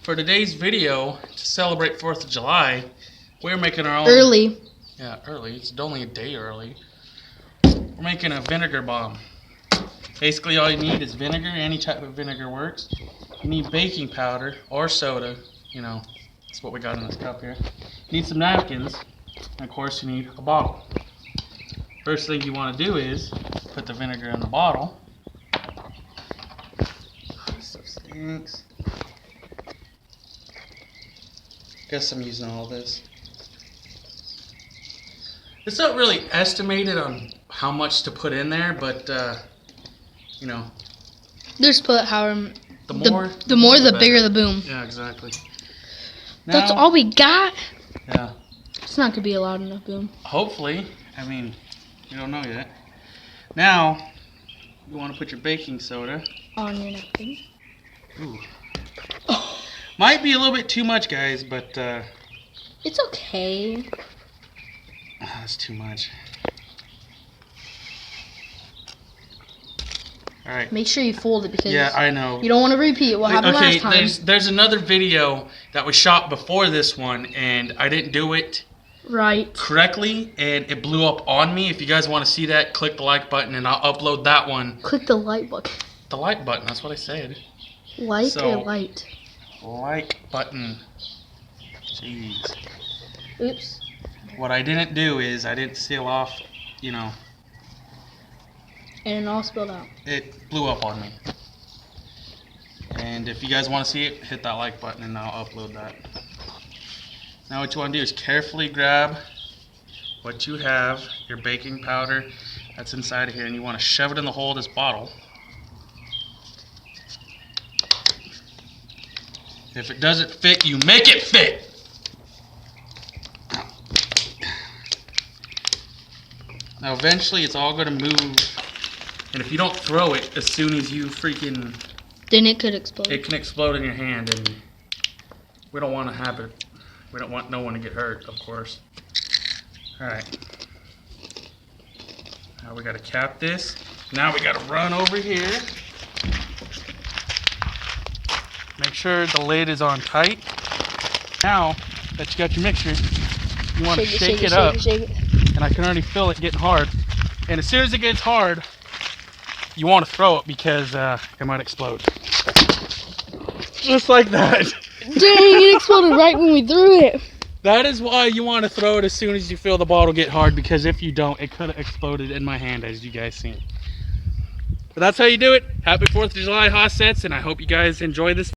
for today's video, to celebrate 4th of July, we're making our own... Early. Yeah, early. It's only a day early. We're making a vinegar bomb. Basically, all you need is vinegar. Any type of vinegar works. You need baking powder or soda. You know, that's what we got in this cup here. You need some napkins. And, of course, you need a bottle. First thing you want to do is put the vinegar in the bottle. This stuff stinks. Guess I'm using all this. It's not really estimated on how much to put in there, but you know, Just put however the more the bigger the boom. Yeah, exactly. Now, That's all we got. Yeah. It's not gonna be a loud enough boom. Hopefully. I mean, you don't know yet. Now, you want to put your baking soda On your napkin. Ooh. Might be a little bit too much, guys, but It's okay. that's too much. All right. Make sure you fold it because Yeah, I know. you don't want to repeat what happened last time. There's another video that was shot before this one, and I didn't do it Right. correctly, and it blew up on me. If you guys want to see that, click the like button, and I'll upload that one. Click the like button. The like button, that's what I said. Like or light? Like button. Jeez. Oops. What I didn't do is I didn't seal off, you know. And it all spilled out. It blew up on me. And if you guys want to see it, hit that like button and I'll upload that. Now what you want to do is carefully grab what you have, your baking powder that's inside of here, and you want to shove it in the hole of this bottle. If it doesn't fit, you make it fit! Now eventually it's all going to move. And if you don't throw it as soon as you freaking... Then it could explode. It can explode in your hand, and we don't want to have it. We don't want no one to get hurt, of course. Alright. Now we got to cap this. Now we got to run over here. Make sure the lid is on tight. Now that you got your mixture, you want to shake it up. And I can already feel it getting hard. And as soon as it gets hard, you want to throw it because it might explode. Just like that. Dang, it exploded right when we threw it. That is why you want to throw it as soon as you feel the bottle get hard, because if you don't, it could have exploded in my hand, as you guys seen. But that's how you do it. Happy 4th of July, Hossets, and I hope you guys enjoy this.